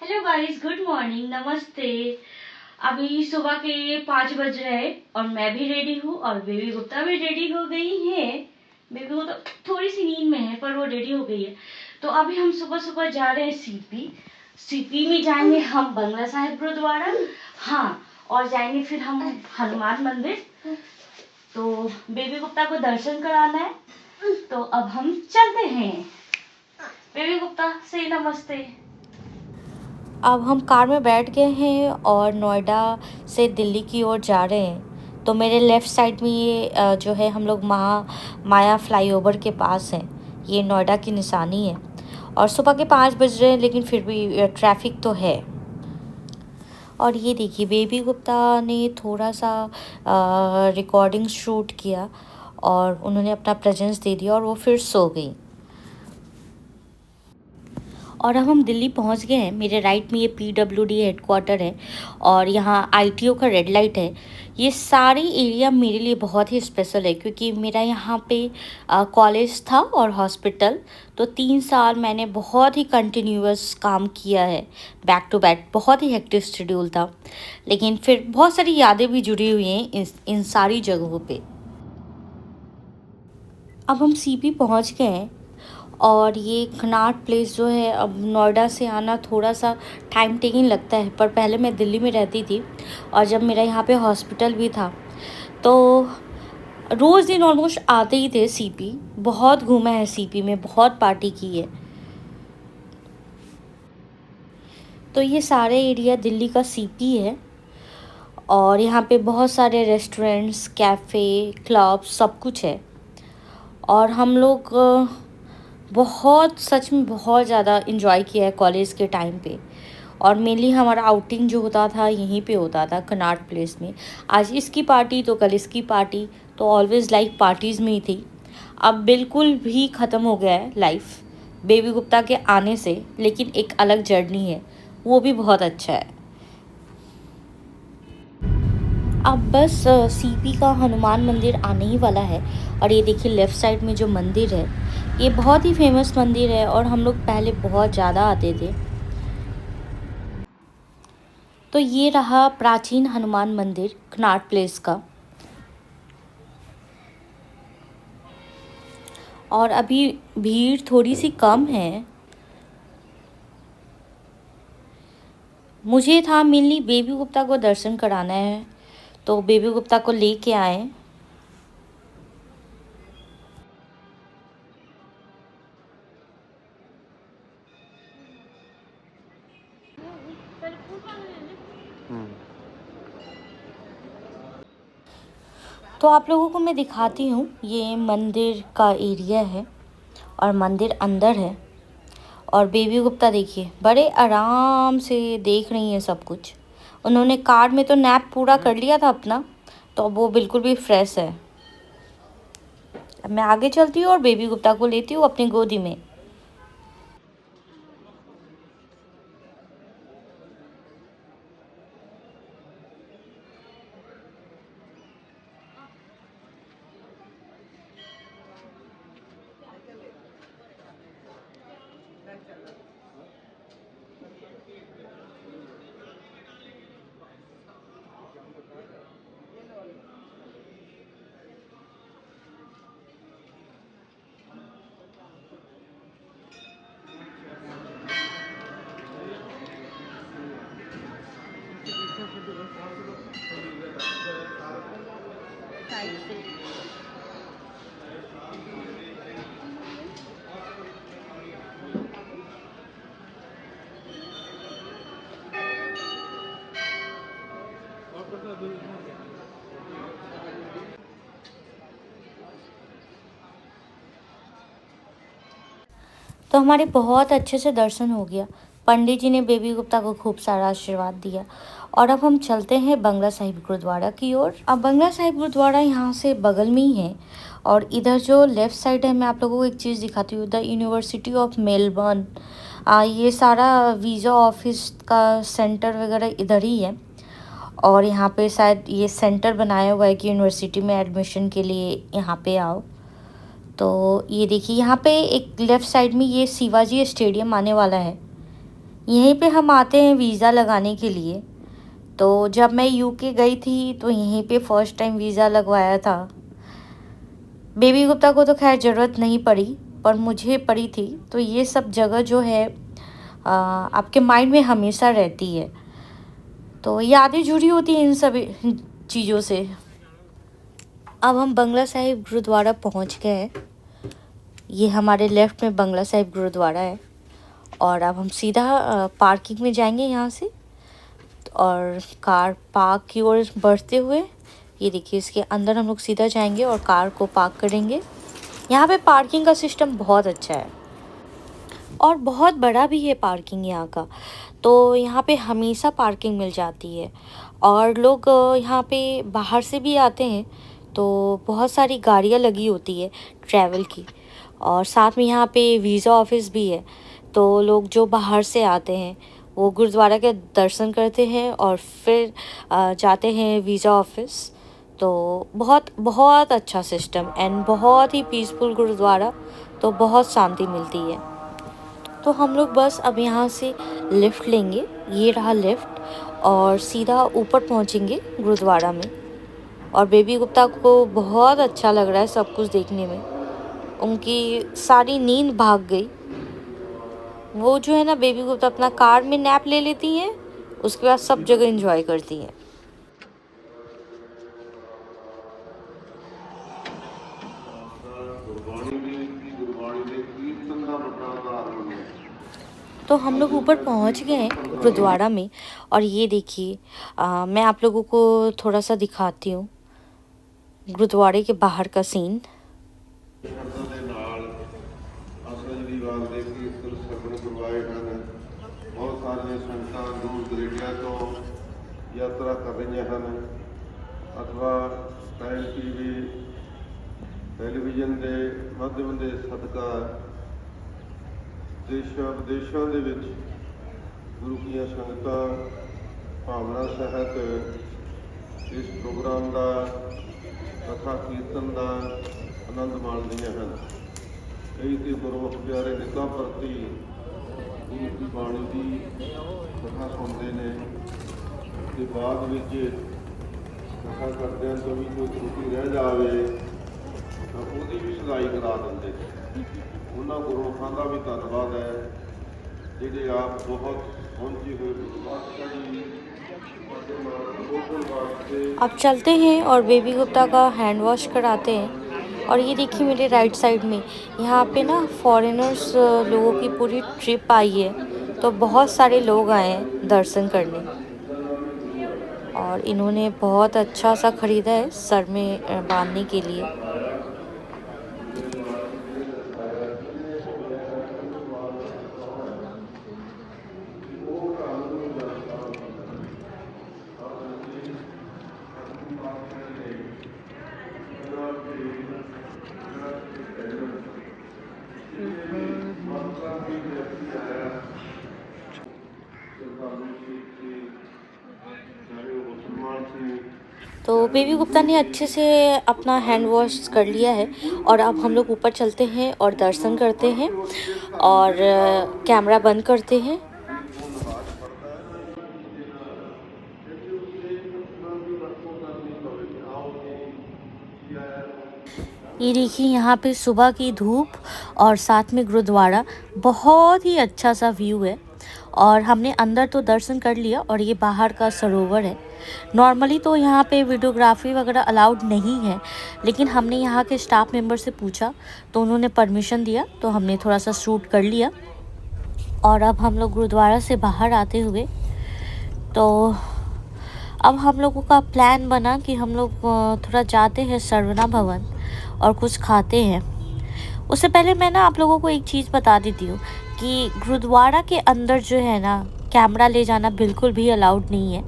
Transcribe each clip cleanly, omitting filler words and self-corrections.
Hello guys, good morning, नमस्ते। अभी सुबह के 5 बज रहे हैं और मैं भी रेडी हूँ और बेबी गुप्ता भी रेडी हो गई है। बेबी को तो थोड़ी सी नींद में है पर वो रेडी हो गई है। तो अभी हम सुबह सुबह जा रहे हैं सीपी में जाएंगे हम बंगला साहिब गुरुद्वारा। हाँ, और जाएंगे फिर हम हनुमान मंदिर। तो बेबी गुप्ता को दर्शन कराना है, तो अब हम चलते हैं। बेबी गुप्ता से नमस्ते। अब हम कार में बैठ गए हैं और नोएडा से दिल्ली की ओर जा रहे हैं। तो मेरे लेफ़्ट साइड में ये जो है हम लोग माया फ्लाईओवर के पास हैं। ये नोएडा की निशानी है और सुबह के 5 बज रहे हैं लेकिन फिर भी ट्रैफिक तो है। और ये देखिए बेबी गुप्ता ने थोड़ा सा रिकॉर्डिंग शूट किया और उन्होंने अपना प्रेजेंस दे दिया और वो फिर सो गई। और अब हम दिल्ली पहुंच गए हैं। मेरे राइट में ये PWD हेडक्वार्टर है और यहाँ ITO का रेड लाइट है। ये सारी एरिया मेरे लिए बहुत ही स्पेशल है क्योंकि मेरा यहाँ पे कॉलेज था और हॉस्पिटल। तो 3 साल मैंने बहुत ही कंटिन्यूअस काम किया है, बैक टू बैक। बहुत ही हेक्टिक शेड्यूल था, लेकिन फिर बहुत सारी यादें भी जुड़ी हुई हैं इन सारी जगहों पे। अब हम CP पहुँच गए हैं और ये कनॉट प्लेस जो है, अब नोएडा से आना थोड़ा सा टाइम टेकिंग लगता है, पर पहले मैं दिल्ली में रहती थी और जब मेरा यहाँ पे हॉस्पिटल भी था तो रोज़ दिन ऑलमोस्ट आते ही थे CP। बहुत घूमा है CP में, बहुत पार्टी की है। तो ये सारे एरिया दिल्ली का CP है और यहाँ पे बहुत सारे रेस्टोरेंट्स, कैफ़े, क्लब, सब कुछ है। और हम लोग बहुत, सच में बहुत ज़्यादा इन्जॉय किया है कॉलेज के टाइम पे। और मेनली हमारा आउटिंग जो होता था यहीं पे होता था कनॉट प्लेस में। आज इसकी पार्टी तो कल इसकी पार्टी, तो ऑलवेज़ लाइफ पार्टीज़ में ही थी। अब बिल्कुल भी ख़त्म हो गया है लाइफ बेबी गुप्ता के आने से, लेकिन एक अलग जर्नी है, वो भी बहुत अच्छा है। अब बस CP का हनुमान मंदिर आने ही वाला है। और ये देखिए लेफ़्ट साइड में जो मंदिर है, ये बहुत ही फेमस मंदिर है और हम लोग पहले बहुत ज़्यादा आते थे। तो ये रहा प्राचीन हनुमान मंदिर कनॉट प्लेस का। और अभी भीड़ थोड़ी सी कम है। मुझे था मेनली बेबी गुप्ता को दर्शन कराना है, तो बेबी गुप्ता को लेके आए। तो आप लोगों को मैं दिखाती हूँ, ये मंदिर का एरिया है और मंदिर अंदर है। और बेबी गुप्ता देखिए बड़े आराम से देख रही हैं सब कुछ। उन्होंने कार में तो नैप पूरा कर लिया था अपना, तो वो बिल्कुल भी फ्रेश है। अब मैं आगे चलती हूँ और बेबी गुप्ता को लेती हूँ अपनी गोदी में। तो हमारे बहुत अच्छे से दर्शन हो गया। पंडित जी ने बेबी गुप्ता को खूब सारा आशीर्वाद दिया और अब हम चलते हैं बंगला साहिब गुरुद्वारा की ओर। अब बंगला साहिब गुरुद्वारा यहाँ से बगल में ही है। और इधर जो लेफ़्ट साइड है, मैं आप लोगों को एक चीज़ दिखाती हूँ, द यूनिवर्सिटी ऑफ मेलबर्न। ये सारा वीज़ा ऑफिस का सेंटर वगैरह इधर ही है। और यहाँ पे शायद ये सेंटर बनाया हुआ है कि यूनिवर्सिटी में एडमिशन के लिए यहाँ पे आओ। तो ये देखिए यहाँ पे एक लेफ़्ट साइड में ये शिवाजी स्टेडियम आने वाला है। यहीं पे हम आते हैं वीज़ा लगाने के लिए। तो जब मैं यूके गई थी तो यहीं पे फ़र्स्ट टाइम वीज़ा लगवाया था। बेबी गुप्ता को तो खैर ज़रूरत नहीं पड़ी, पर मुझे पड़ी थी। तो ये सब जगह जो है आपके माइंड में हमेशा रहती है, तो यादें जुड़ी होती हैं इन सभी चीज़ों से। अब हम बंगला साहिब गुरुद्वारा पहुंच गए हैं। ये हमारे लेफ़्ट में बंगला साहिब गुरुद्वारा है और अब हम सीधा पार्किंग में जाएंगे यहाँ से, और कार पार्क की ओर बढ़ते हुए ये देखिए इसके अंदर हम लोग सीधा जाएंगे और कार को पार्क करेंगे। यहाँ पे पार्किंग का सिस्टम बहुत अच्छा है और बहुत बड़ा भी है पार्किंग यहाँ का। तो यहाँ पे हमेशा पार्किंग मिल जाती है और लोग यहाँ पे बाहर से भी आते हैं, तो बहुत सारी गाड़ियाँ लगी होती है ट्रैवल की। और साथ में यहाँ पे वीज़ा ऑफिस भी है, तो लोग जो बाहर से आते हैं वो गुरुद्वारा के दर्शन करते हैं और फिर जाते हैं वीज़ा ऑफिस। तो बहुत बहुत अच्छा सिस्टम एंड बहुत ही पीसफुल गुरुद्वारा, तो बहुत शांति मिलती है। तो हम लोग बस अब यहाँ से लिफ्ट लेंगे, ये रहा लिफ्ट, और सीधा ऊपर पहुँचेंगे गुरुद्वारा में। और बेबी गुप्ता को बहुत अच्छा लग रहा है सब कुछ देखने में, उनकी सारी नींद भाग गई। वो जो है ना, बेबी गुप्ता अपना कार में नैप ले लेती हैं, उसके बाद सब जगह एंजॉय करती हैं। तो हम लोग ऊपर पहुंच गए हैं गुरुद्वारा में, और ये देखिए मैं आप लोगों को थोड़ा सा दिखाती हूँ गुरुद्वारे के बाहर का सीन। बहुत सारिया संगतां दूर दरेडिया तो यात्रा कर रही हैं, अथवा टाइम टीवी टैलीविजन के माध्यम के सदका देशों विदेशों के विच गुरु की संगतां भावना सहित इस प्रोग्राम का कथा कीर्तन का आनंद माणदियां हैं। कई तो गुरमुख प्यारे निगाह प्रति गुरु की बाणी की कथा सुनते हैं, तो बाद विच कथा करदे तो भी कोई त्रुटि रह जाए तो उसकी भी सदाई करा देंगे। उन्होंने गुरमुखां का भी धन्यवाद है जिहड़े आप बहुत पहुंचे हुए। अब चलते हैं और बेबी गुप्ता का हैंड वॉश कराते हैं। और ये देखिए मेरे राइट साइड में यहाँ पे ना फॉरेनर्स लोगों की पूरी ट्रिप आई है, तो बहुत सारे लोग आए हैं दर्शन करने, और इन्होंने बहुत अच्छा सा ख़रीदा है सर में बांधने के लिए। तो बेबी गुप्ता ने अच्छे से अपना हैंड वॉश कर लिया है, और अब हम लोग ऊपर चलते हैं और दर्शन करते हैं और कैमरा बंद करते हैं। ये देखिए यहाँ पे सुबह की धूप और साथ में गुरुद्वारा, बहुत ही अच्छा सा व्यू है। और हमने अंदर तो दर्शन कर लिया, और ये बाहर का सरोवर है। नॉर्मली तो यहाँ पे वीडियोग्राफी वगैरह अलाउड नहीं है, लेकिन हमने यहाँ के स्टाफ मेंबर से पूछा तो उन्होंने परमिशन दिया, तो हमने थोड़ा सा शूट कर लिया। और अब हम लोग गुरुद्वारा से बाहर आते हुए, तो अब हम लोगों का प्लान बना कि हम लोग थोड़ा जाते हैं सरवना भवन और कुछ खाते हैं। उससे पहले मैं ना आप लोगों को एक चीज़ बता देती हूँ कि गुरुद्वारा के अंदर जो है ना, कैमरा ले जाना बिल्कुल भी अलाउड नहीं है।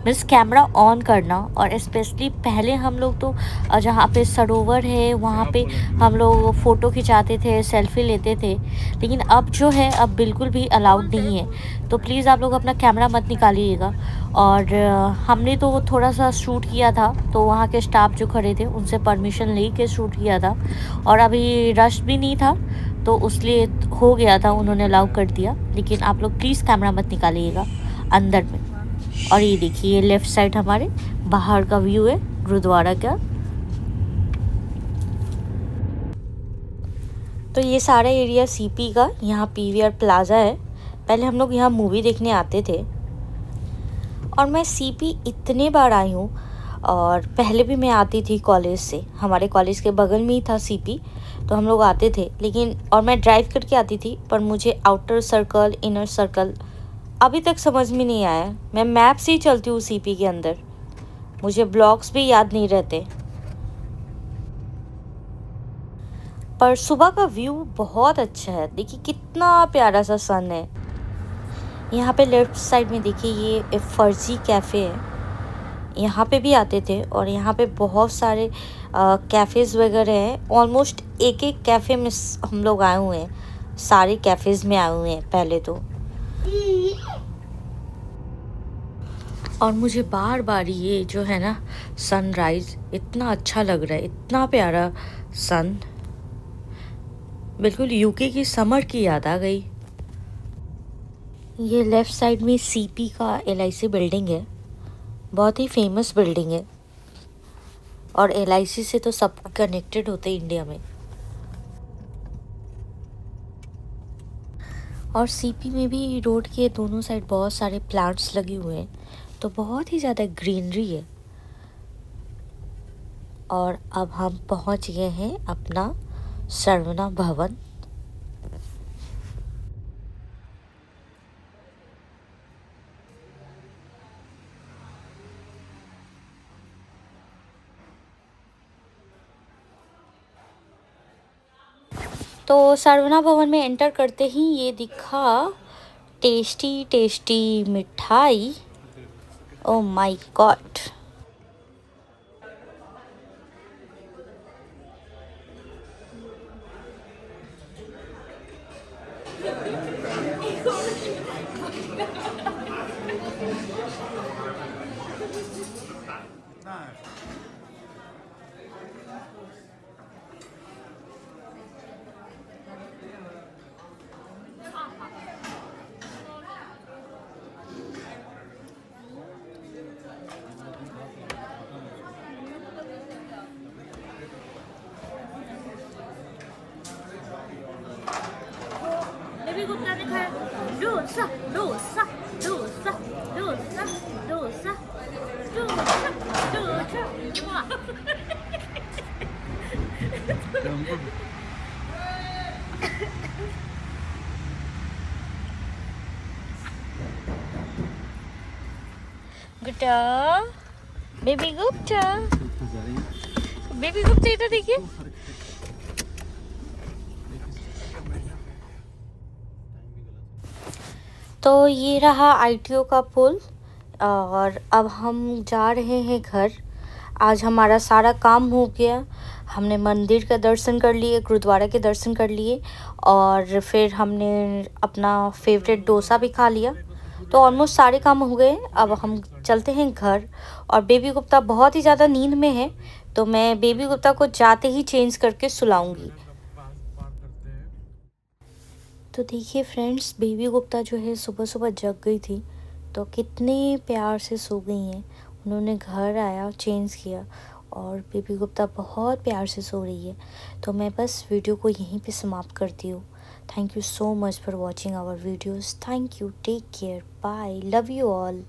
मीन्स कैमरा ऑन करना, और स्पेशली पहले हम लोग तो जहाँ पे सरोवर है वहाँ पे हम लोग फ़ोटो खिंचाते थे, सेल्फी लेते थे, लेकिन अब जो है अब बिल्कुल भी अलाउड नहीं है। तो प्लीज़ आप लोग अपना कैमरा मत निकालिएगा। और हमने तो थोड़ा सा शूट किया था, तो वहाँ के स्टाफ जो खड़े थे उनसे परमिशन ले के शूट किया था, और अभी रश भी नहीं था, तो उसलिए हो गया था, उन्होंने अलाउ कर दिया। लेकिन आप लोग प्लीज़ कैमरा मत निकालिएगा अंदर में। और ये देखिए, ये लेफ़्ट साइड हमारे बाहर का व्यू है गुरुद्वारा का। तो ये सारा एरिया सीपी का, यहाँ पीवीआर प्लाज़ा है। पहले हम लोग यहाँ मूवी देखने आते थे और मैं सीपी इतने बार आई हूँ। और पहले भी मैं आती थी कॉलेज से, हमारे कॉलेज के बगल में ही था सीपी, तो हम लोग आते थे। लेकिन और मैं ड्राइव करके आती थी, पर मुझे आउटर सर्कल इनर सर्कल अभी तक समझ में नहीं आया। मैं मैप से ही चलती हूँ सीपी के अंदर, मुझे ब्लॉक्स भी याद नहीं रहते। पर सुबह का व्यू बहुत अच्छा है, देखिए कितना प्यारा सा सन है। यहाँ पे लेफ्ट साइड में देखिए, ये फर्जी कैफ़े है, यहाँ पे भी आते थे। और यहाँ पे बहुत सारे कैफ़ेज़ वगैरह हैं। ऑलमोस्ट एक एक कैफ़े में हम लोग आए हुए हैं, सारे कैफ़ेज़ में आए हुए हैं पहले तो। और मुझे बार बार ये जो है ना सनराइज़ इतना अच्छा लग रहा है, इतना प्यारा सन, बिल्कुल यूके की समर की याद आ गई। ये लेफ़्ट साइड में सीपी का एलआईसी बिल्डिंग है, बहुत ही फेमस बिल्डिंग है। और एलआईसी से तो सब कनेक्टेड होते हैं इंडिया में। और सीपी में भी रोड के दोनों साइड बहुत सारे प्लांट्स लगे हुए हैं, तो बहुत ही ज़्यादा ग्रीनरी है। और अब हम पहुंच गए हैं अपना सरवना भवन। तो सरवना भवन में एंटर करते ही ये दिखा टेस्टी टेस्टी मिठाई। Oh my God. Baby Gupta ने खाया डोसा डोसा डोसा डोसा डोसा डोसा डोसा। गुप्ता, बेबी गुप्ता, बेबी गुप्ता, इधर देखिए। तो ये रहा आईटीओ का पुल। और अब हम जा रहे हैं घर। आज हमारा सारा काम हो गया, हमने मंदिर का दर्शन कर लिए, गुरुद्वारा के दर्शन कर लिए, और फिर हमने अपना फेवरेट डोसा भी खा लिया। तो ऑलमोस्ट सारे काम हो गए। अब हम चलते हैं घर। और बेबी गुप्ता बहुत ही ज़्यादा नींद में है, तो मैं बेबी गुप्ता को जाते ही चेंज करके सुलाऊंगी। तो देखिए फ्रेंड्स, बेबी गुप्ता जो है सुबह सुबह जग गई थी, तो कितने प्यार से सो गई हैं। उन्होंने घर आया, चेंज किया, और बेबी गुप्ता बहुत प्यार से सो रही है। तो मैं बस वीडियो को यहीं पे समाप्त करती हूँ। Thank you so much for watching our videos. Thank you, take care, bye, love you all.